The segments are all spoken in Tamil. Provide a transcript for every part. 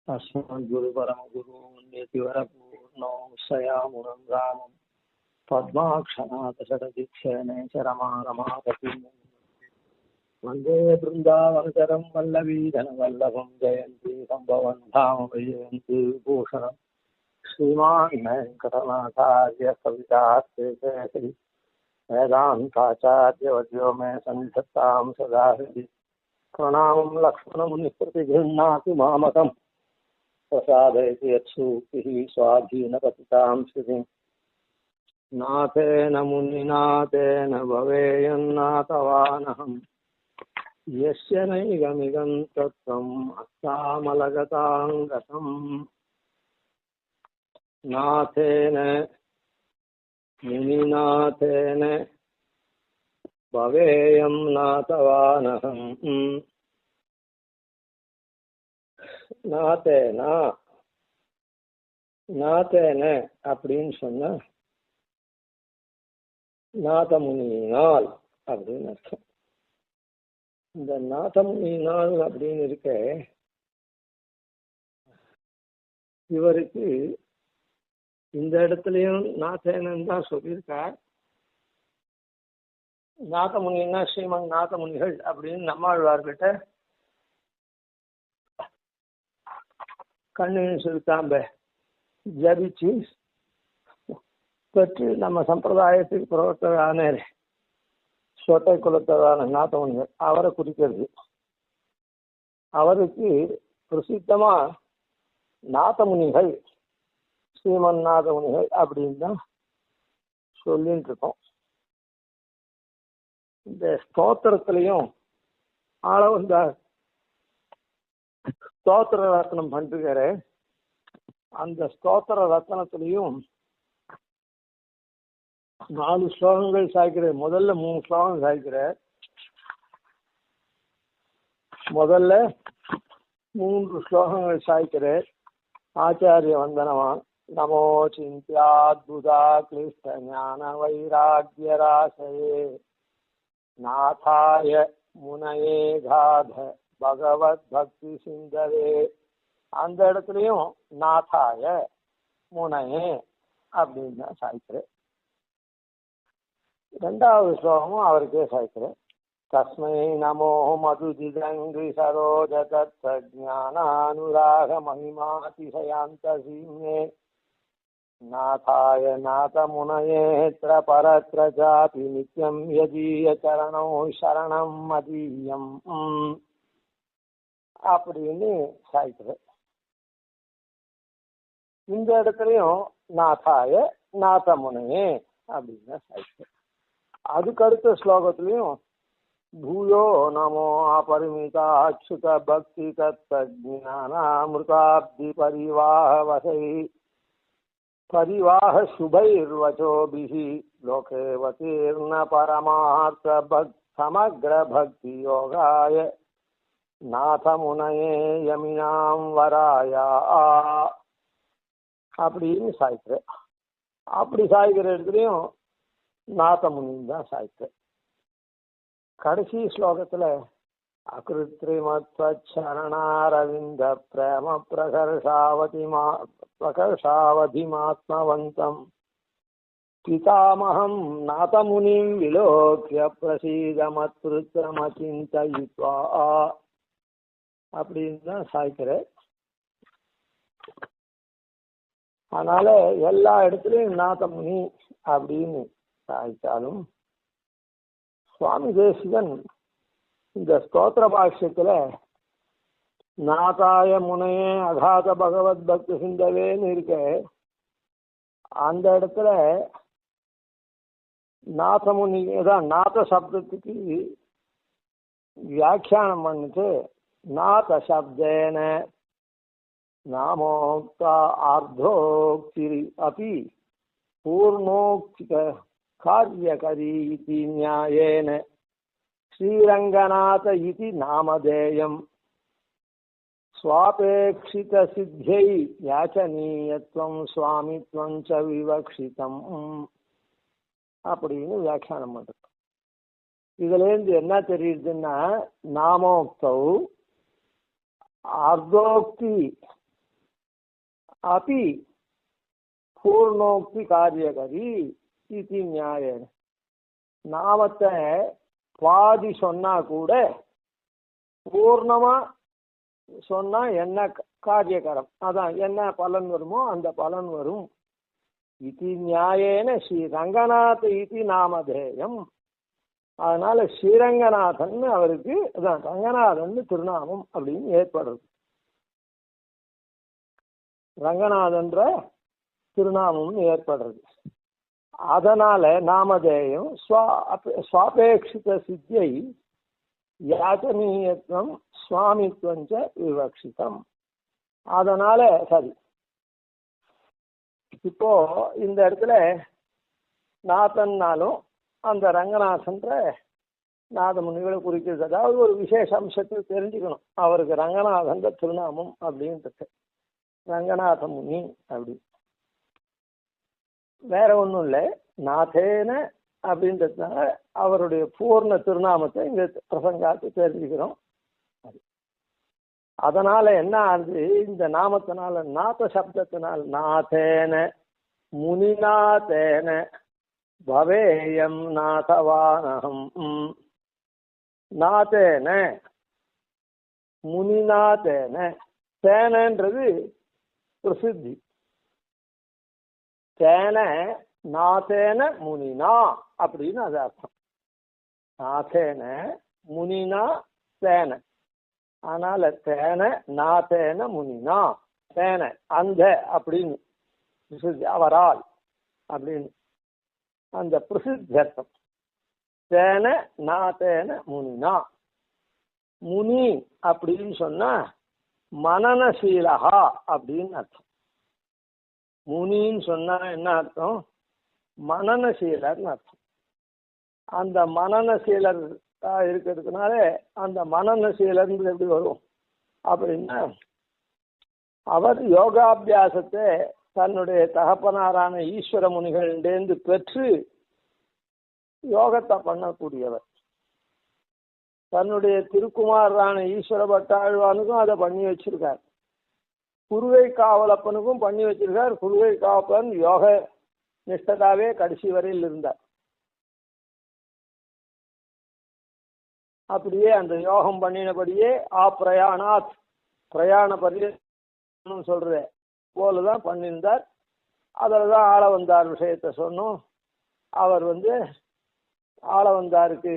अस्मद्गुरुपरमगुरून्यतिवरपूर्णो सयामुनं रामं पद्माक्षनाथशतदीक्षेणे च रमापतिं वन्दे बृन्दावनचरं वल्लवीधनवल्लभं जयन्ती सम्भवन् धाम जयन्ती भूषणं श्रीमान् वेङ्कटनाथार्य कवितार्थिकेसरि वेदान्ताचार्यवर्यो मे सन्निधत्तां सदा हृदि प्रणामं लक्ष्मणमुनिप्रतिगृह्णातु मामकम् प्रसादयति यत्सूक्तिः स्वाधीनपतितां श्रुतिम् नाथेन मुनिनाथेन भवेयन्नाथवानहम् यस्य नैगमिगं तत्त्वम् अस्तामलगतां गतम् नाथेन मुनिनाथेन भवेयं नाथवानहम् நாத்தேன அப்படின்னு சொன்ன நாதமுனியினால் அப்படின்னு அர்த்தம். இந்த நாதமுனியினால் அப்படின்னு இருக்க இவருக்கு இந்த இடத்துலயும் நாத்தேனன் தான் சொல்லியிருக்கார். நாதமுனின்னா ஸ்ரீமன் நாதமுனிகள் அப்படின்னு நம்மாழ்வார்கிட்ட கண்ணின் சுருத்தாம்ப ஜபிச்சு பெற்று நம்ம சம்பிரதாயத்துக்கு புறத்தரான சொட்டை குலத்தரான நாதமுனிகள் அவரை குறிக்கிறது. அவருக்கு பிரசித்தமா நாதமுனிகள் ஸ்ரீமன் நாதமுனிகள் அப்படின்னு தான் சொல்லிட்டு இருக்கோம். இந்த ஸ்தோத்திரத்திலையும் ஆள வந்த ஸ்தோத்திர ரத்னம் பண்றார. அந்த ஸ்தோத்திர ரத்னத்திலையும் 4 ஸ்லோகங்கள் சாய்க்கிற. முதல்ல 3 ஸ்லோகம் சாய்க்கிற. முதல்ல 3 ஸ்லோகங்கள் சாய்க்கிற. ஆச்சாரிய வந்தனமா நமோ சிந்தியாத்புதா கிளிஷ்ட ஞான வைராக்கியராசயே நாதாய முனையே காத பகவத் பக்தி சிந்தவே. அந்த இடத்துலயும் நாதாய முனையே அப்படின்னு தான் சாய்க்கிறேன். 2வது ஸ்லோகமும் அவருக்கே சாய்க்கிறேன். தஸ்மை நமோ மதுஜிதங்கி சரோஜ தத்ஞானானுராக மகிமாதிசயாந்த சீமே நாதாய நாதமுனயேத்ர பரத்ர சாபி நித்யம் யதீய சரணோ சரணம் மதீயம் அப்படின்னு சாய்க்கிறேன். இந்த இடத்துலயும் நாதாய நாதமுனையே அப்படின்னு சாய்க்கிறேன். அதுக்கு அடுத்த ஸ்லோகத்திலையும் பூயோ நமோ அபரிமிதா அச்சுத பக்தி தத்ஞானாமிருதாப்தி பரிவாஹ வசை பரிவாஹ சுபைர்வச்சோபிஹி லோகேவதீர்ண பரமார்த்த சமக்ர பக்தி யோகாய நாதமுனையே யமினாம் வராயா அப்படின்னு சாய்க்கிறேன். அப்படி சாய்க்கிற இடத்துலையும் நாதமுனின்னு தான் சாய்க்கிறேன். கடைசி ஸ்லோகத்துல அகிருத்ரிமத்வச்சரணாரவிந்த பிரேம பிரகர்ஷாவதிமாத்மவந்தம் பிதாமகம் நாதமுனிம் விலோக்கிய பிரசீதமத்ருத்ரமசிந்தயித்வா அப்படின்னு தான் சாய்க்கிறேன். அதனால எல்லா இடத்துலையும் நாதமுனி அப்படின்னு சாய்த்தாலும் சுவாமி தேசிகன் இந்த ஸ்தோத்திர பாஷ்யத்துல நாதாய முனையே அகாத பகவத் பக்தி சிந்தவேன்னு இருக்க. அந்த இடத்துல நாதமுனி தான் நாத சப்தத்துக்கு வியாக்கியானம் பண்ணிட்டு நாத சப்தேன நாமோக்தா ஆர்த்தோக்தி அபி பூர்ணோக்திக காரியகரி இதி நியாயேன ஸ்ரீரங்கநாத இதி நாமதேயம் ஸ்வாபேக்ஷித சித்தியை யாச்சனீயத்வம் சுவாமித்வம் ச விவக்ஷிதம் அப்படின்னு வியாக்கியானம் பண்றது. இதுல இருந்து என்ன தெரியுதுன்னா நாமோக்தௌ அர்த்தோக்தி அப்படி பூர்ணோக்தி காரியகரி இது நியாயம். நாமத்தை பாதி சொன்னா கூட பூர்ணமா சொன்னா என்ன காரியகரம், அதான் என்ன பலன் வருமோ அந்த பலன் வரும். இது நியாயேன ஸ்ரீ ரங்கநாத இது நாமதேயம். அதனால ஸ்ரீரங்கநாதன் அவருக்கு அதான் ரங்கநாதன் திருநாமம் அப்படின்னு ஏற்படுறது. ரங்கநாதன்ற திருநாமம் ஏற்படுறது. அதனால நாமதேயம் சுவாபேட்சித சித்தியை யாச்சனீயத்துவம் சுவாமித்வஞ்ச விவக்ஷிதம். அதனால சரி, இப்போ இந்த இடத்துல நாதன்னாலும் அந்த ரங்கநாதன்ற நாதமுனிகளை குறிக்கிறது. அதாவது ஒரு விசேஷ அம்சத்தை தெரிஞ்சுக்கணும். அவருக்கு ரங்கநாதன்ற திருநாமம் அப்படின்றது ரங்கநாத முனி அப்படி, வேற ஒன்றும் இல்லை. நாதேன அப்படின்றதுனால அவருடைய பூர்ண திருநாமத்தை இங்க பிரசங்காத்து தெரிஞ்சுக்கிறோம். அதனால என்ன ஆகுது, இந்த நாமத்தினால நாத சப்தத்தினால் நாதேன முனிநாதேன பவேயம் நாதவானகம். நாதேன முனிநாதேன, தேனன்றது பிரசித்தி, தேன நாதேன முனினா அப்படின்னு அது அர்த்தம். நாதேன முனினா தேன, அதனால தேன நாதேன முனினா, தேன அந்த அப்படின்னு பிரசித்தி, அவரால் அப்படின்னு அந்த பிரசித்தி அர்த்தம். தேன நாதேன முனினா. முனி அப்படின்னு சொன்னா மனநசீலகா அப்படின்னு அர்த்தம். முனின்னு சொன்னா என்ன அர்த்தம், மனநசீலர்னு அர்த்தம். அந்த மனநசீலர் இருக்கிறதுனால அந்த மனநசீலர் எப்படி வரும் அப்படின்னா, அவர் யோகாபியாசத்தை தன்னுடைய தகப்பனாரான ஈஸ்வர முனிகளிடேந்து பெற்று யோகத்தை பண்ணக்கூடியவர். தன்னுடைய திருக்குமாரான ஈஸ்வர பட்டாழ்வானுக்கும் அதை பண்ணி வச்சிருக்கார். குருவை காவலப்பனுக்கும் பண்ணி வச்சிருக்கார். குருவை காவலப்பன் யோக நிஷ்டதாவே கடைசி வரையில் இருந்தார். அப்படியே அந்த யோகம் பண்ணினபடியே பிரயாணாத், பிரயாண பரியன்னு சொல்ற போலதான் பண்ணியிருந்தார். அதில் தான் ஆளவந்தார் விஷயத்தை சொன்னோம். அவர் ஆளவந்தாருக்கு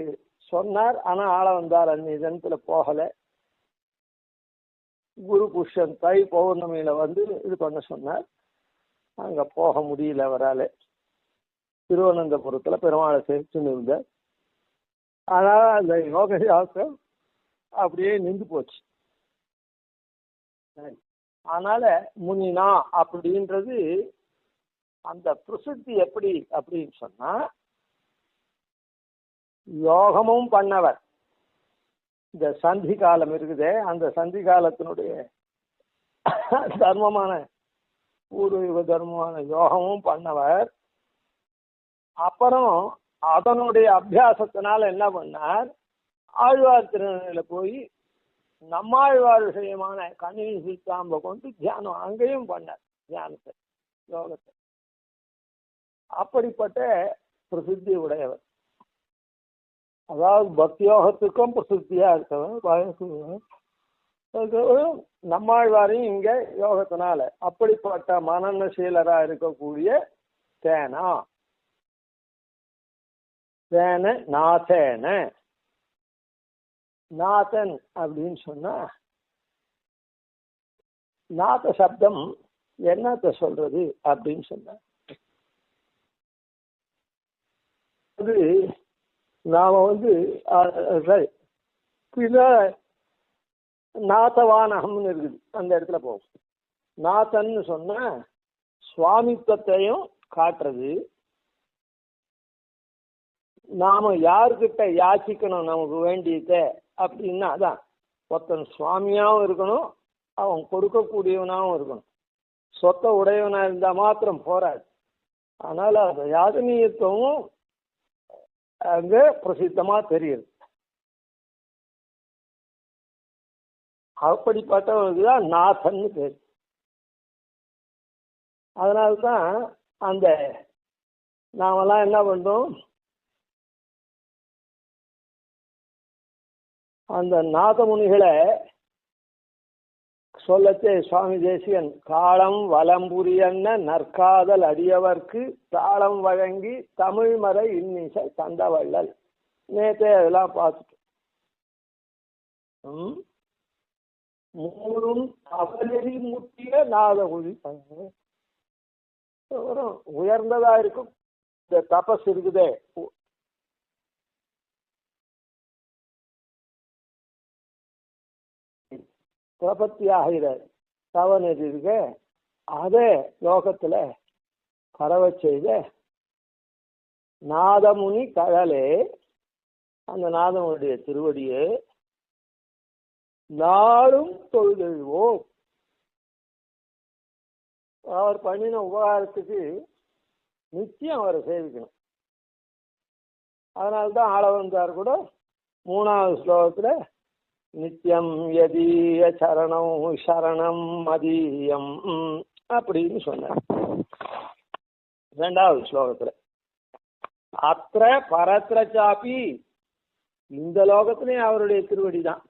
சொன்னார். ஆனால் ஆளவந்தார் அன்னைய தினத்துல போகலை. குரு புஷ்யன் தை பௌர்ணமியில இது பண்ண சொன்னார். அங்க போக முடியல அவரால். திருவனந்தபுரத்துல பெருமாளை சேர்த்துன்னு இருந்தார். அதனால அந்த யோக சாஸ்திரம் அப்படியே நின்று போச்சு. அதனால முனினா அப்படின்றது அந்த பிரசித்தி எப்படி அப்படின்னு சொன்னா, யோகமும் பண்ணவர். இந்த சந்தி காலம் இருக்குதே, அந்த சந்தி காலத்தினுடைய தர்மமான பூர்வ தர்மமான யோகமும் பண்ணவர். அப்புறம் அதனுடைய அபியாசத்தினால என்ன பண்ணார், ஆழ்வார் திருநெல்வேலியில போய் நம்மாழ்வார் விஷயமான கணினி சித்தாம்ப கொண்டு தியானம் அங்கேயும் பண்ணார், தியானத்தை யோகத்தை. அப்படிப்பட்ட பிரசித்தி உடையவர். அதாவது பக்தியோகத்துக்கும் பிரசித்தியா இருக்கவர். நம்மாழ்வாரையும் இங்க யோகத்தினால அப்படிப்பட்ட மனநசீலரா இருக்கக்கூடிய தேனா, தேன நாதேன. நாதன் அப்படின்னு சொன்னா, நாத சப்தம் என்னத்த சொல்றது அப்படின்னு சொன்ன, அது நாம நாதவானகம்னு இருக்குது, அந்த இடத்துல போகும். நாதன்னு சொன்னா சுவாமித்துவத்தையும் காட்டுறது. நாம யாருக்கிட்ட யாச்சிக்கணும் நமக்கு வேண்டியத அப்படின்னா, அதான் ஒருத்தன் சுவாமியாவும் இருக்கணும், அவன் கொடுக்கக்கூடியவனாகவும் இருக்கணும். சொத்த உடையவனா இருந்தா மாத்திரம் போராது. அதனால அந்த யாதனீயத்துவமும் அங்க பிரசித்தமா தெரியுது. அப்படிப்பட்டவனுக்கு தான் நாதன்னு பேர். அதனால்தான் அந்த நாமெல்லாம் என்ன பண்றோம், அந்த நாதமுனிகளை சொல்லச்சே சுவாமி தேசிகன் காலம் வலம்புரியன்ன நற்காதல் அடியவர்க்கு தாளம் வழங்கி தமிழ் மறை இன்னிசை தந்தவள்ளல். நேற்றே அதெல்லாம் பார்த்துட்டோம். மூணும் அவலி முட்டிய நாதகுழி உயர்ந்ததா இருக்கும். இந்த தபஸ் இருக்குதே, பிரபத்தி ஆகிற தவநெறி இருக்க, அதே லோகத்துல பரவ செய்த நாதமுனி கழலே, அந்த நாதமுடைய திருவடியே நாளும் தொழுதெழுவோம். அவர் பண்ணின உபகாரத்துக்கு நிச்சயம் அவரை சேவிக்கணும். அதனால்தான் ஆளவந்தார் கூட 3வது ஸ்லோகத்துல நித்தியம் யதீய சரணம் சரணம் மதீயம் அப்படின்னு சொன்னார். 2வது ஸ்லோகத்துல அத்திர பரத்திர சாப்பி, இந்த லோகத்திலையும் அவருடைய திருவடி தான்,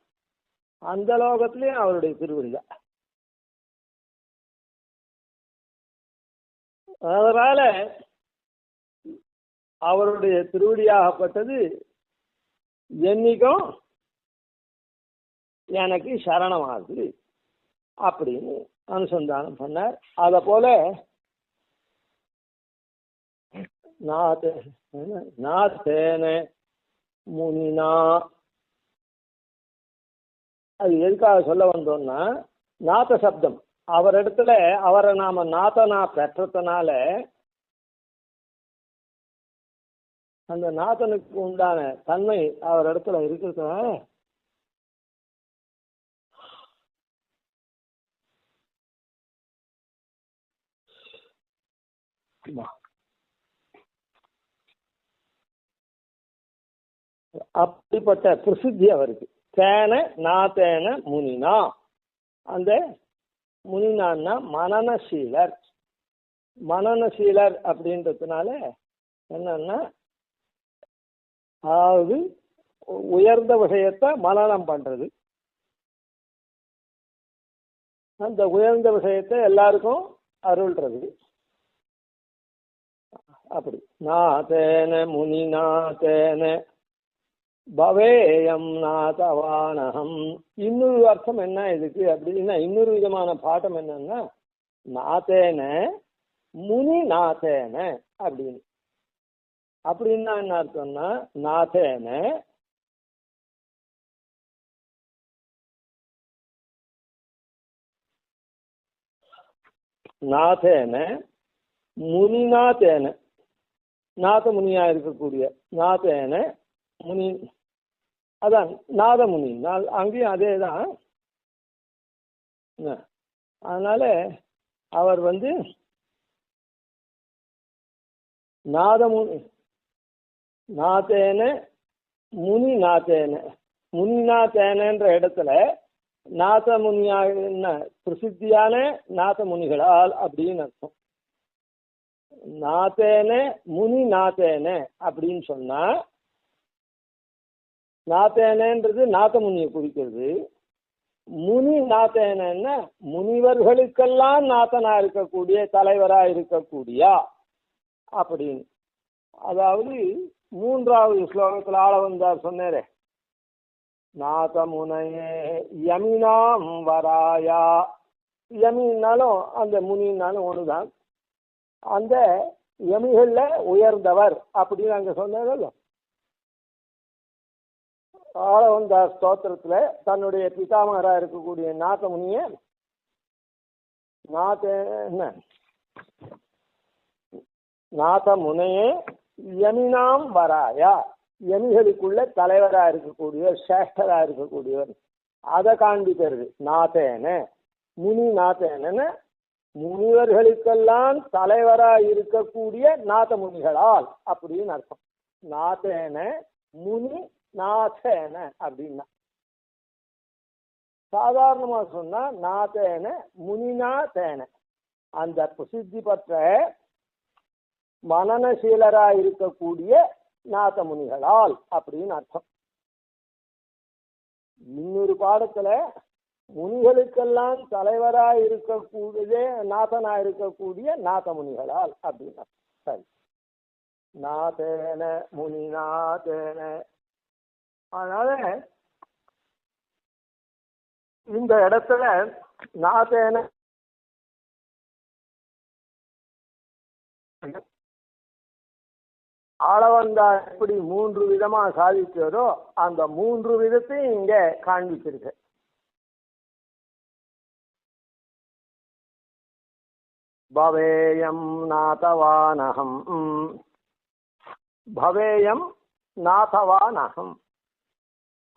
அந்த லோகத்திலையும் அவருடைய திருவடி தான். அதனால அவருடைய திருவடியாகப்பட்டது என்னைக்கும் எனக்கு சரணமாகுது அப்படின்னு அனுசந்தானம் பண்ணார். அத போல நாத்தேன முனினா, அது எதுக்காக சொல்ல வந்தோம்னா, நாத சப்தம் அவரிடத்துல அவரை நாம நாதனா பெற்றதுனால அந்த நாதனுக்கு உண்டான தன்மை அவரிடத்துல இருக்கிறதுனால அப்படிப்பட்ட பிரசித்தி அவருக்கு. தேன நாத்தேன முனினா, அந்த முனினான்னா மனநசீலர். மனநசீலர் அப்படின்றதுனால என்னன்னா, அதாவது உயர்ந்த விஷயத்தை மனனம் பண்றது, அந்த உயர்ந்த விஷயத்தை எல்லாருக்கும் அருள்றது. அப்படி நாதேன முனி நாதேன பவேயம் நாதவானகம். இன்னொரு அர்த்தம் என்ன இதுக்கு அப்படின்னா, இன்னொரு விதமான பாட்டம் என்னன்னா, நாதேன முனி நாதேன அப்படின்னு. அப்படின்னா என்ன அர்த்தம்னா, நாதேன நாதேன முனிநாதேன, நாத முனியா இருக்கக்கூடிய நாதேன முனி, அதான் நாதமுனி, அங்கேயும் அதே தான். அதனால அவர் நாதமுனி நாத்தேன முனி நாத்தேன, முனிநாத்தேனன்ற இடத்துல நாதமுனியான பிரசித்தியான நாதமுனிகளால் அப்படின்னு அர்த்தம். நாத்தேன முனி நாத்தேன அப்படின்னு சொன்னா, நாத்தேனன்றது நாதமுனியை குறிக்கிறது. முனி நாத்தேன முனிவர்களுக்கெல்லாம் நாதனா இருக்கக்கூடிய, தலைவரா இருக்கக்கூடிய அப்படின்னு. அதாவது 3வது ஸ்லோகத்தில் ஆள வந்தார் சொன்னேரே, நாதமுனையே யமினாம் வராயா. யமின்னாலும் அந்த முனின்னாலும் ஒண்ணுதான். அந்த யமிகள்ல உயர்ந்தவர் அப்படின்னு அங்க சொன்னதோ. ஆளவந்தார் ஸ்தோத்திரத்துல தன்னுடைய பிதாமகரா இருக்கக்கூடிய நாதமுனிய நாதமுனையே யமினாம் வராயா, யமிகளுக்குள்ள தலைவரா இருக்கக்கூடியவர், சேஷ்டரா இருக்கக்கூடியவர், அதை காண்பிக்கிறது. நாதேன முனி நாதேன முனிவர்களுக்கெல்லாம் தலைவரா இருக்கக்கூடிய நாதமுனிகளால் அப்படின்னு அர்த்தம். நாதேன முனி நாதேன அப்படின்னா, சாதாரணமா சொன்னா நாதேன முனிநாதேன அந்த பிரசித்தி பெற்ற மனநசீலராக இருக்கக்கூடிய நாத முனிகளால் அப்படின்னு அர்த்தம். இன்னொரு பாடத்துல முனிகளுக்கெல்லாம் தலைவராக இருக்கக்கூடிய நாதனாக இருக்கக்கூடிய நாத முனிகளால் அப்படின்னு அர்த்தம். சரி, நாதேன முனிநாதேன. அதனால இந்த இடத்துல நாதேன ஆளவந்தார் எப்படி 3 விதமா சாதிக்கிறதோ அந்த 3 விதத்தையும் இங்க காண்பிச்சிருக்கு. பவேயம் நாதவானகம், பவேயம் நாதவானகம்,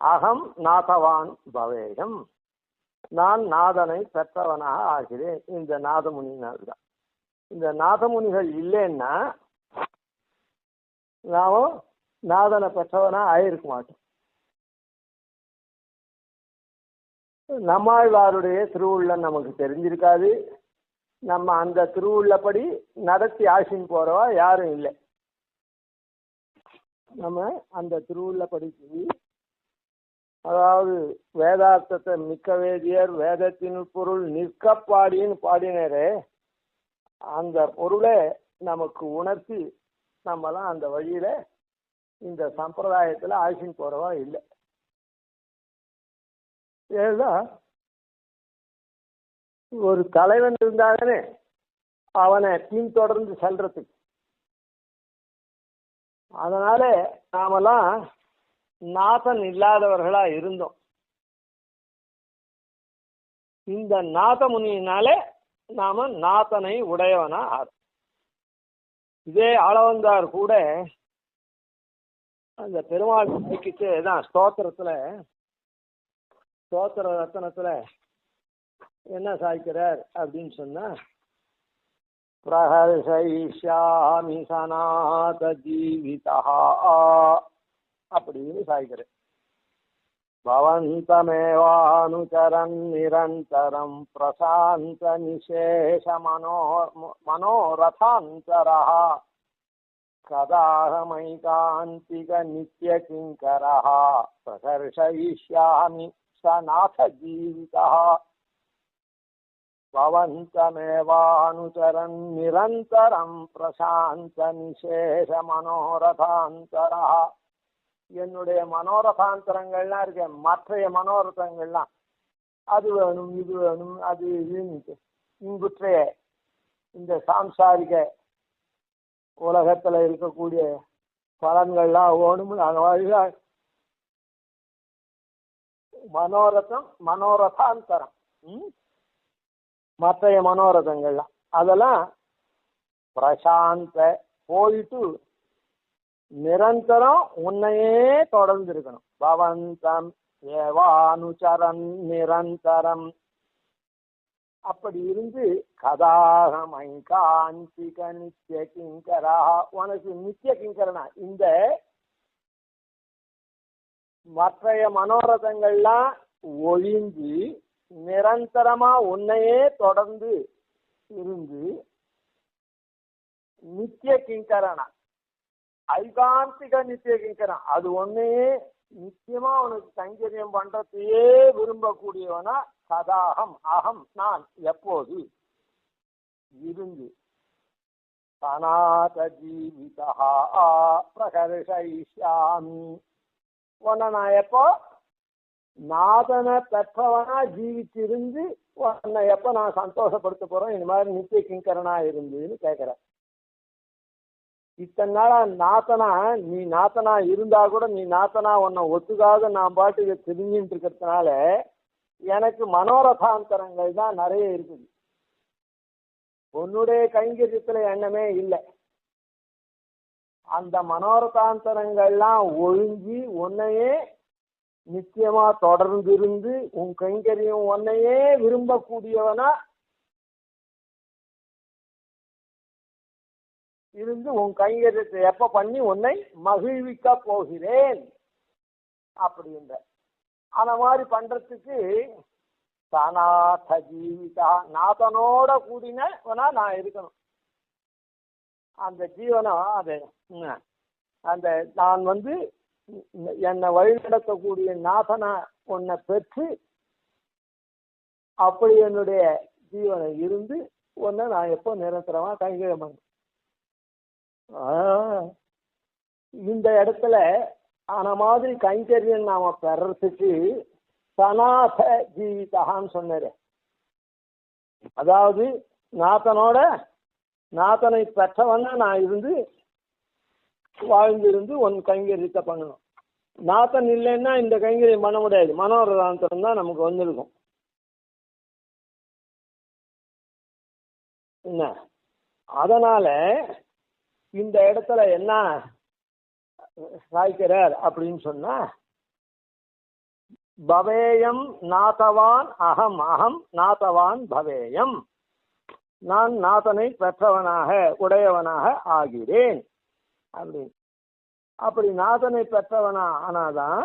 அகம் நாதவான் பவேயம், நான் நாதனை பெற்றவனாக ஆகிறேன். இந்த நாதமுனினால் தான். இந்த நாதமுனிகள் இல்லைன்னா நாமும் நாதனை பெற்றவனா ஆயிருக்க மாட்டோம். நம்மாழ்வாருடைய திருவுள்ளம் நமக்கு தெரிஞ்சிருக்காது. நம்ம அந்த திருவுள்ளப்படி நடத்தி ஆசின் போறவா யாரும் இல்லை. நம்ம அந்த திருவுள்ளப்படி, அதாவது வேதார்த்தத்தை மிக்க வேதியர் வேதத்தின் பொருள் நிற்க பாடின்னு பாடினரே, அந்த பொருளை நமக்கு உணர்த்தி நம்மலாம் அந்த வழியில இந்த சம்பிரதாயத்துல ஆசின் போறவா இல்லை. ஏன்னா ஒரு தலைவன் இருந்தாலே அவனை பின்தொடர்ந்து செல்றதுக்கு. அதனால நாமெல்லாம் நாதன் இல்லாதவர்களா இருந்தோம். இந்த நாதமுனியினாலே நாம நாதனை உடையவனா ஆகும். இதே ஆளவந்தார் கூட அந்த பெருமாள் ஐக்கிட்டு தான் ஸ்தோத்திரத்துல, ஸ்தோத்திர ரத்தனத்துல என்ன சாய்க்கிறார் அப்படின்னு சொன்னா, பிரஹர்ஷயிஷ்யாமி சநாத ஜீவிதா அப்படின்னு சாய்க்கிறார். பவந்தமேவானுச்சரன் நிரந்தரம் பிரசாந்த நிசேஷ மனோரதாந்தரா கதாஹமைகாந்திக நித்ய கிங்கரா பிரகர்ஷயிஷ்யாமி சநாத ஜீவிதா பவந்தமேவானுச்சரன் நிரந்தரம் பிரசாந்த நிசேஷ மனோரதாந்தரா. என்னுடைய மனோரதாந்தரங்கள்லாம் இருக்க, மற்றைய மனோரதங்கள்லாம் அது வேணும் இது வேணும் அது இதுன்னு இங்குற்றைய இந்த சாம்சாரிக உலகத்துல இருக்கக்கூடிய பலன்கள்லாம் வேணும். நாங்கள் மனோரதம் மனோரதாந்தரம், மற்றைய மனோரதங்கள்லாம் அதெல்லாம் பிரசாந்த போயிட்டு நிரந்தரம் உன்னையே தொடர்ந்து இருக்கணும். பவந்தம் ஏவானுச்சரன் நிரந்தரம் அப்படி இருந்து கதாகமை காந்திக நித்திய கிங்கரா, உனக்கு நித்திய கிங்கரனா இந்த மற்றைய மனோரதங்கள்லாம் ஒழிந்து நிரந்தரமா உன்னையே தொடர்ந்து இருந்து நித்திய கிங்கரனா, ஐகாந்திக நித்திய கிங்கரன், அது ஒன்னையே நிச்சயமா உனக்கு கைங்கரியம் பண்றதையே விரும்பக்கூடியவனா சதாகம் அகம் நான் எப்போது இருந்து சநாத ஜீவிதா பிரகர்ஷயிஷ்யாமி, உன்னை நான் எப்போ நாதனை பெற்றவனா ஜீவிச்சிருந்து உன்னை எப்ப நான் சந்தோஷப்படுத்த போறேன் இந்த மாதிரி நித்திய கிங்கரனா இருந்துன்னு கேட்கிறேன். இத்தனை நாளா நாத்தனா நீ நாத்தனா இருந்தா கூட நீ நாத்தனா உன்னை ஒத்துக்காத நான் பாட்டுக்கு தெரிஞ்சுட்டு இருக்கிறதுனால எனக்கு மனோரதாந்தரங்கள் தான் நிறைய இருக்குது. உன்னுடைய கைங்கரியத்துல எண்ணமே இல்லை. அந்த மனோரதாந்தரங்கள்லாம் ஒழுங்கி உன்னையே நிச்சயமா தொடர்ந்து இருந்து உன் கைங்கரியம் உன்னையே விரும்பக்கூடியவனா இருந்து உன் கைங்கரியத்தை எப்ப பண்ணி உன்னை மகிழ்விக்க போகிறேன் அப்படின்ற அந்த மாதிரி பண்றதுக்கு சநாத ஜீவிதா, நாதனோட கூடினவனா நான் இருக்கணும். அந்த ஜீவனம் அது அந்த நான் என்னை வழிநடத்தக்கூடிய நாதனா உன்னை பெற்று அப்படி என்னுடைய ஜீவனை இருந்து ஒன்ன நான் எப்போ நிரந்தரமா கைங்கரியம் பண்ண. இந்த இடத்துல ஆன மாதிரி கைங்கரியம் நாம பெறறதுக்கு சநாத ஜீவிதான்னு சொன்னாரு. அதாவது நாதனை பெற்றவனா நான் இருந்து வாழ்ந்திருந்து உன் கைங்கரியத்தை பண்ணணும். நாதன் இல்லைன்னா இந்த கைங்கரியம் பண்ண முடியாது. மனோரதாந்தரம் தான் நமக்கு வந்திருக்கும். என்ன அதனால இந்த இடத்துல என்ன சாய்க்கிறார் அப்படின்னு சொன்னா, பவேயம் நாதவான் அகம் அகம் நாதவான் பவேயம், நான் நாதனை பெற்றவனாக உடையவனாக ஆகிறேன் அப்படின்னு. அப்படி நாதனை பெற்றவனா ஆனாதான்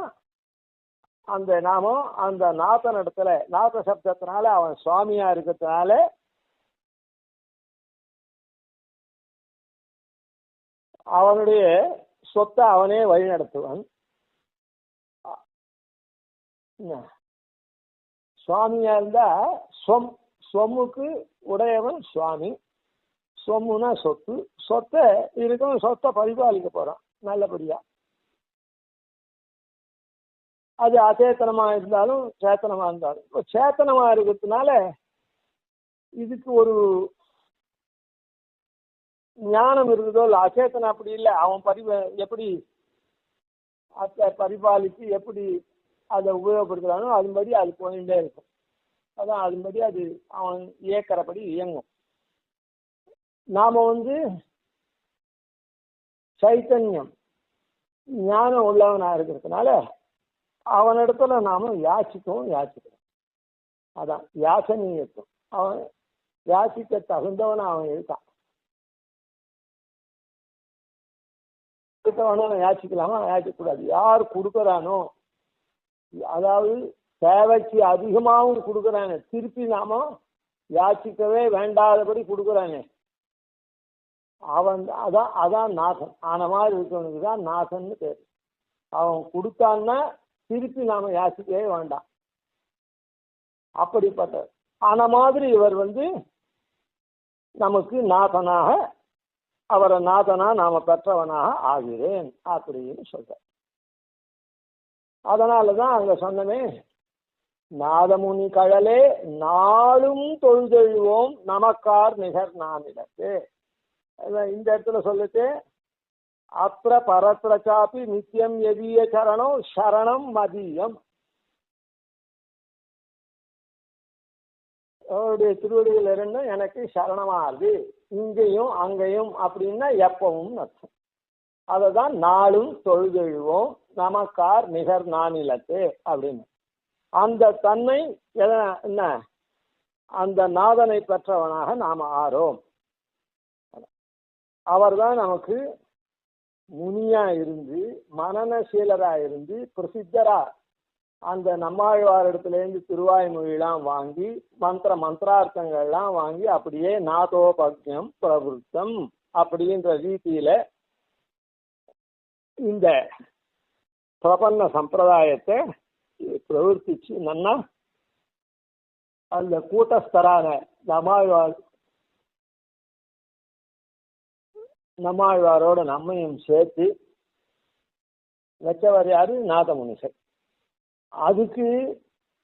அந்த நாமம் அந்த நாதன் இடத்துல நாத சப்தத்தினால அவன் சுவாமியா இருக்கிறதுனால அவனுடைய சொத்தை அவனே வழி நடத்துவான். சுவாமியா இருந்தா சொம்முக்கு உடையவன் சுவாமி. சொம்முனா சொத்து, சொத்தை இருக்கும், சொத்தை பரிபாலிக்க போறான் நல்லபடியா. அது அச்சேத்தனமா இருந்தாலும் சேத்தனமா இருந்தாலும், இப்போ சேத்தனமா இருக்கிறதுனால இதுக்கு ஒரு ஞானம் இருக்குதோ இல்லை. அச்சேத்தனம் அப்படி இல்லை. அவன் எப்படி அதை பரிபாலித்து எப்படி அதை உபயோகப்படுத்துறானோ அதுபடி அது போயிட்டே இருக்கும். அதான் அதுபடி அது அவன் இயக்கிறபடி இயங்கும். நாம சைத்தன்யம் ஞானம் உள்ளவனா இருக்கிறதுனால அவனிடத்துல நாம யாச்சிக்கிறோம். அதான் யாசனீயத்துவம். அவன் யாசிக்க தகுந்தவன அவன் இருக்கான். யாச்சிக்கலாமா? யாச்சிக்கூடாது. யார் கொடுக்கறானோ, அதாவது தேவைக்கு அதிகமாகவும் கொடுக்கறானே, திருப்பி நாம யாச்சிக்கவே வேண்டாதபடி கொடுக்கறானே அவன் அதான் நாசன். ஆன மாதிரி இருக்கவனுக்கு தான் நாசன்னு பேர். அவன் கொடுத்தான்னா திருப்பி நாம யாசிக்கவே வேண்டாம். அப்படிப்பட்ட ஆன மாதிரி இவர் நமக்கு நாதனாக, அவரை நாதனா நாம பெற்றவனாக ஆகிறேன் அப்படின்னு சொல்ற. அதனாலதான் அங்க சொன்னமே, நாதமுனி கழலே நாளும் தொழுதெழுவோம் நமக்கார் நிகர் நாமிடத்து. இந்த இடத்துல சொல்லிட்டு அத்திர பரத்ரச்சாப்பி நித்தியம் எதிய சரணம் சரணம் மதியம். அவருடைய திருவடிகள் இருந்து எனக்கு சரணமாகுது, இங்கேயும் அங்கேயும் அப்படின்னா எப்பவும் அர்த்தம். அததான் நாளும் தொழுதெழுவோம் நமக்கார் நிகர் நானிலத்து அப்படின்னு. அந்த தன்மை என்ன, அந்த நாதனை பெற்றவனாக நாம ஆறோம். அவர்தான் நமக்கு முனியா இருந்து மனநசீலரா இருந்து பிரசித்தரா அந்த நம்மாழ்வாரிடத்திலேருந்து திருவாய்மொழியெல்லாம் வாங்கி மந்திரார்த்தங்கள்லாம் வாங்கி அப்படியே நாதோபக்ஞம் பிரவருத்தம் அப்படின்ற ரீதியில இந்த பிரபன்ன சம்பிரதாயத்தை பிரவர்த்திச்சு நன்னா அந்த கூட்டஸ்தரான நம்மாழ்வாரோட நம்மையும் சேர்த்து வச்சவர் யாரு? நாதமுனிசர். அதுக்கு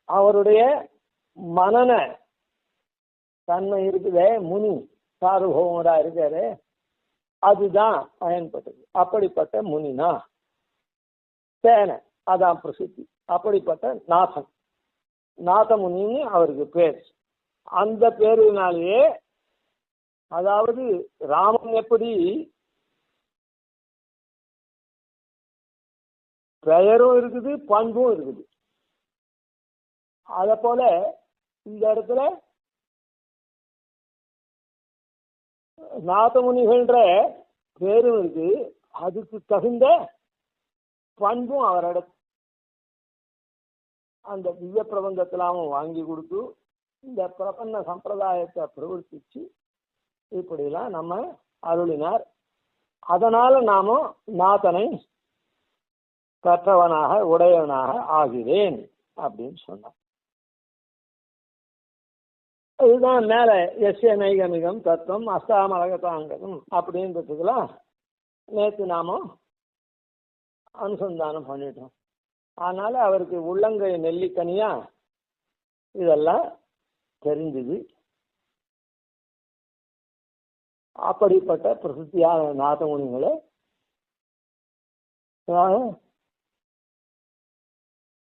அவருடைய மனன தன்மை இருக்குதே, முனி சார்வபௌமரா இருக்காரு, அதுதான் பயன்பட்டது. அப்படிப்பட்ட முனினா சேன, அதான் பிரசித்தி. அப்படிப்பட்ட நாதன், நாதமுனின்னு அவருக்கு பேர். அந்த பேருனாலேயே, அதாவது ராமன் எப்படி பெயரும் இருக்குது பண்பும் இருக்குது, அத போல இந்த இடத்துல நாதமுனிகள்ன்ற பேரும் இருக்கு, அதுக்கு தகுந்த பண்பும் அவரோட. அந்த திவ்ய பிரபந்தத்திலாமும் வாங்கி கொடுத்து இந்த பிரபன்ன சம்பிரதாயத்தை பிரவர்த்திச்சு இப்படிலாம் நம்ம அருளினார். அதனால நாமும் நாதனை பெற்றவனாக உடையவனாக ஆகிறேன் அப்படின்னு சொன்னார். இதுதான் மேல எஸ்ய நைகமிகம் தத்துவம் அஸ்தாமலகதாங்கதம் அப்படின்றதுக்கெல்லாம் நேற்று நாமும் அனுசந்தானம் பண்ணிட்டோம். அதனால அவருக்கு உள்ளங்கை நெல்லிக்கனியா இதெல்லாம் தெரிஞ்சுது. அப்படிப்பட்ட பிரசித்தியான நாதமுனிகளை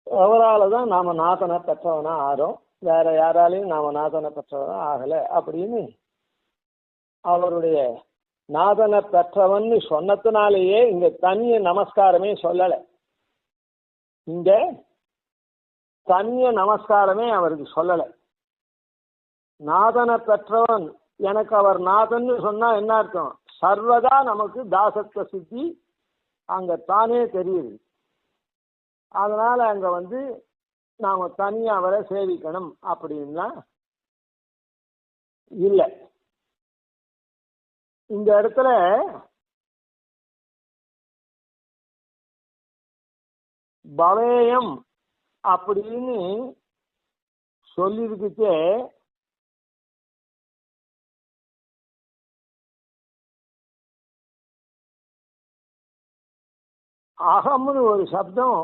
அவரால் தான் நாம நாதனை பெற்றவனா ஆறோம், வேற யாராலையும் நாம நாதனை பெற்றவனா ஆகல அப்படின்னு அவருடைய நாதனை பெற்றவன்னு சொன்னதுனாலேயே இங்க தனிய நமஸ்காரமே சொல்லல. இங்க தனிய நமஸ்காரமே அவருக்கு சொல்லல. நாதனை பெற்றவன் எனக்கு அவர் நாதன்னு சொன்னா என்ன அர்த்தம்? சர்வதா நமக்கு தாசத்துவ சித்தி அங்க தானே தெரியுது. அதனால அங்க நாம தனியா அவரை சேவிக்கணும் அப்படின்னா இல்லை. இந்த இடத்துல பவேயம் அப்படின்னு சொல்லிருக்குச்சே, அகம்னு ஒரு சப்தம்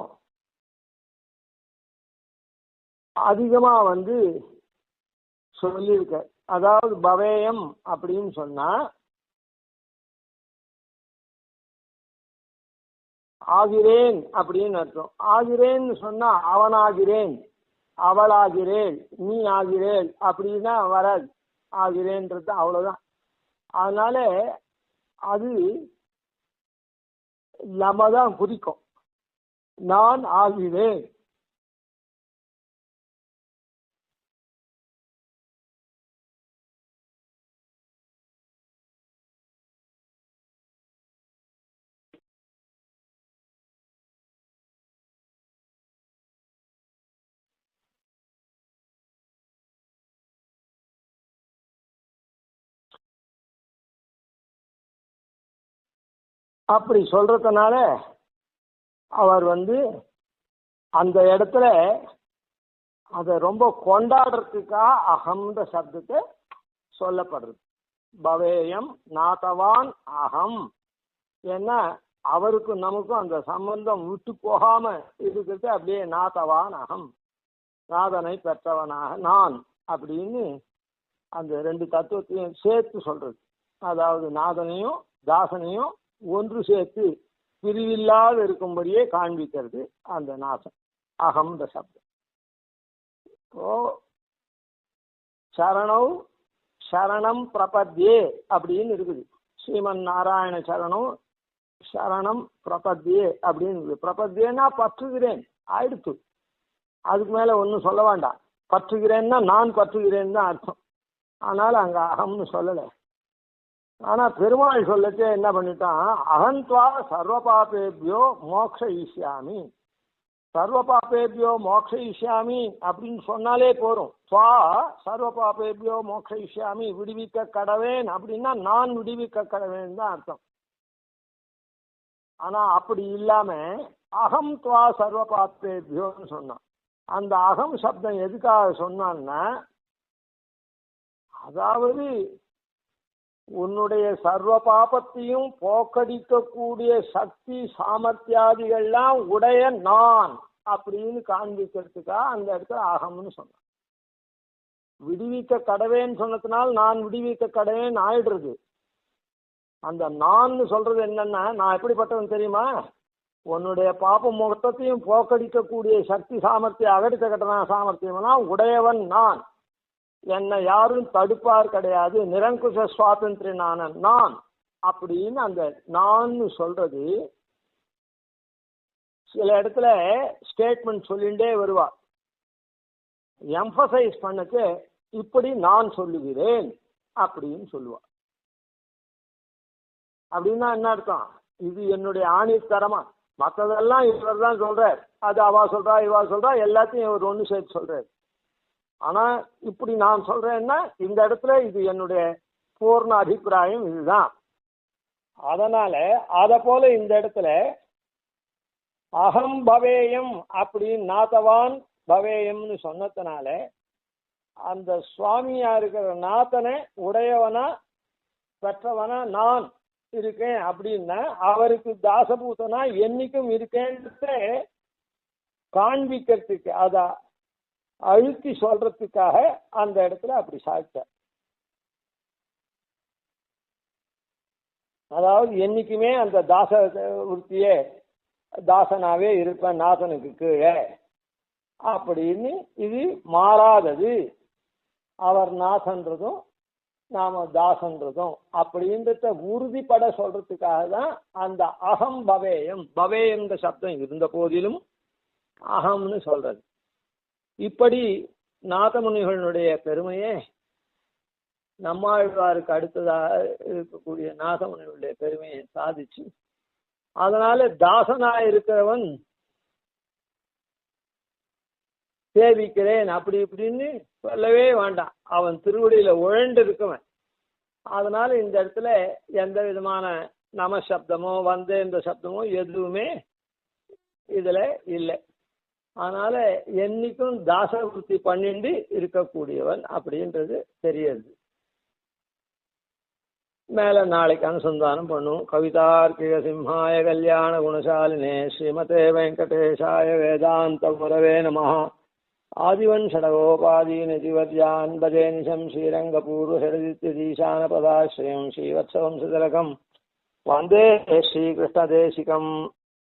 அதிகமா சொல்லியிருக்க. அதாவது பவேயம் அப்படின்னு சொன்னா ஆகிறேன் அப்படின்னு அர்த்தம். ஆகிறேன்னு சொன்னா அவனாகிறேன், அவளாகிறேன், நீ ஆகிறேன் அப்படின்னா வராது. ஆகிறேன்றது அவ்வளவுதான். அதனால அது நம்ம தான் குறிக்கும். நான் ஆகிறேன். அப்படி சொல்றதுனால அவர் அந்த இடத்துல அதை ரொம்ப கொண்டாடுறதுக்காக அகம்ன்ற சப்தத்தை சொல்லப்படுறது. பவேயம் நாதவான் அகம். ஏன்னா அவருக்கும் நமக்கும் அந்த சம்பந்தம் விட்டு போகாம இருக்கிறது. அப்படியே நாதவான் அகம், நாதனை பெற்றவனாக நான் அப்படின்னு அந்த ரெண்டு தத்துவத்தையும் சேர்த்து சொல்றது. அதாவது நாதனையும் தாசனையும் ஒன்று சேர்த்து பிரிவில்லாது இருக்கும்படியே காண்பிக்கிறது அந்த நாசம் அகம்ன்ற சப்தம். ஓ சரணௌ சரணம் பிரபத்யே அப்படின்னு இருக்குது. ஸ்ரீமன் நாராயண சரணம் சரணம் பிரபத்யே அப்படின்னு இருக்குது. பிரபத்யேன்னா பற்றுகிறேன் ஆயிடுத்து. அதுக்கு மேல ஒன்றும் சொல்ல வேண்டாம். பற்றுகிறேன்னா நான் பற்றுகிறேன்னு தான் அர்த்தம். ஆனால் அங்க அகம்னு சொல்லலை. ஆனா பெருமாள் சொல்லச்சே என்ன பண்ணிட்டான்? அகந்த்வா சர்வ பாபேபியோ மோக்ஷயிஷ்யாமி. சர்வ பாபேபியோ மோக்ஷயிஷ்யாமி அப்படின்னு சொன்னாலே போறோம். துவா சர்வ பாபேபியோ மோக்ஷயிஷ்யாமி, விடுவிக்க கடவேன் அப்படின்னா நான் விடுவிக்க கடவேன் தான் அர்த்தம். ஆனா அப்படி இல்லாம அகம் துவா சர்வ பாபேபியோன்னு சொன்னான். அந்த அகம் சப்தம் எதுக்காக சொன்னான்னா, அதாவது உன்னுடைய சர்வ பாபத்தையும் போக்கடிக்கக்கூடிய சக்தி சாமர்த்தியாதிகள்லாம் உடைய நான் அப்படின்னு காண்பிக்கிறதுக்காக அந்த இடத்துல அகம்னு சொன்னான். விடுவிக்க கடவேன்னு சொன்னதுனால நான் விடுவிக்க கடவேன்னு ஆயிடுறது. அந்த நான் சொல்றது என்னன்னா, நான் எப்படிப்பட்டவன் தெரியுமா? உன்னுடைய பாபம் மொத்தத்தையும் போக்கடிக்கக்கூடிய சக்தி சாமர்த்தியம் அகடித்த கட்டண சாமர்த்தியம்னா உடையவன் நான். என்னை யாரும் தடுப்பார் கிடையாது. நிரங்குஷ சுவாதந்திரனான நான் அப்படின்னு அந்த நான் சொல்றது சில இடத்துல ஸ்டேட்மெண்ட் சொல்லிண்டே வருவா. எம்பசைஸ் பண்ணக்கு இப்படி நான் சொல்லுகிறேன் அப்படின்னு சொல்லுவா. அப்படின்னா என்ன அர்த்தம்? இது என்னுடைய ஆணித்தரமா மற்றதெல்லாம் இவர் தான் சொல்றார். அது அவா சொல்றா இவா சொல்றா எல்லாத்தையும் இவர் ஒன்று சேர்த்து சொல்றாரு. ஆனா இப்படி நான் சொல்றேன்னா இந்த இடத்துல இது என்னுடைய பூர்ண அபிப்பிராயம் இதுதான். அதனால அத போல இந்த இடத்துல அகம் பவேயம் அப்படின்னு நாதவான் பவேயம்னு சொன்னதுனால அந்த சுவாமியா இருக்கிற நாதனை உடையவனா பெற்றவனா நான் இருக்கேன் அப்படின்னா அவருக்கு தாசபூதனா என்னைக்கும் இருக்கேன்றத காண்பிக்கிறதுக்கு அத அழுத்தி சொல்றதுக்காக அந்த இடத்துல அப்படி சாதிச்சார். அதாவது என்னைக்குமே அந்த தாச விற்த்தியே தாசனாவே இருப்பேன் நாதனுக்கு கீழே அப்படின்னு இது மாறாதது. அவர் நாசன்றதும் நாம தாசன்றதும் அப்படின்றத உறுதிப்பட சொல்றதுக்காக தான் அந்த அகம் பவேயம் பவேயம்ன்ற சப்தம் இருந்த போதிலும் அகம்னு சொல்றது. இப்படி நாதமுனிகளுடைய பெருமையே நம்மாழ்வாருக்கு அடுத்ததாக இருக்கக்கூடிய நாதமுனிகளுடைய பெருமையை சாதிச்சு அதனால தாசனா இருக்கிறவன் சேவிக்கிறேன் அப்படி இப்படின்னு சொல்லவே வேண்டாம். அவன் திருவடியில உழண்டு இருக்கவன். அதனால இந்த இடத்துல எந்த விதமான நம சப்தமோ வந்தேன்ற சப்தமோ எதுவுமே இதுல இல்லை. அதனால என்னைக்கும் தாசவருத்தி பண்ணிண்டு இருக்கக்கூடியவன் அப்படின்றது தெரியுது. மேல நாளைக்கு அனுசந்தானம் பண்ணும். கவிதார்க்கிக சிம்ஹாய கல்யாண குணசாலினே ஸ்ரீமதே வெங்கடேஷாய வேதாந்த முரவே நமஹ. ஆதிவன் ஷடகோபாதீன ஜிவத்யான் பஜே நிஷம் ஸ்ரீரங்கபூர்வஷடதித்யதீசான பதாஸ்ரயம் ஸ்ரீவத்சவம் சுதலகம் வந்தே ஸ்ரீகிருஷ்ணதேசிகம்.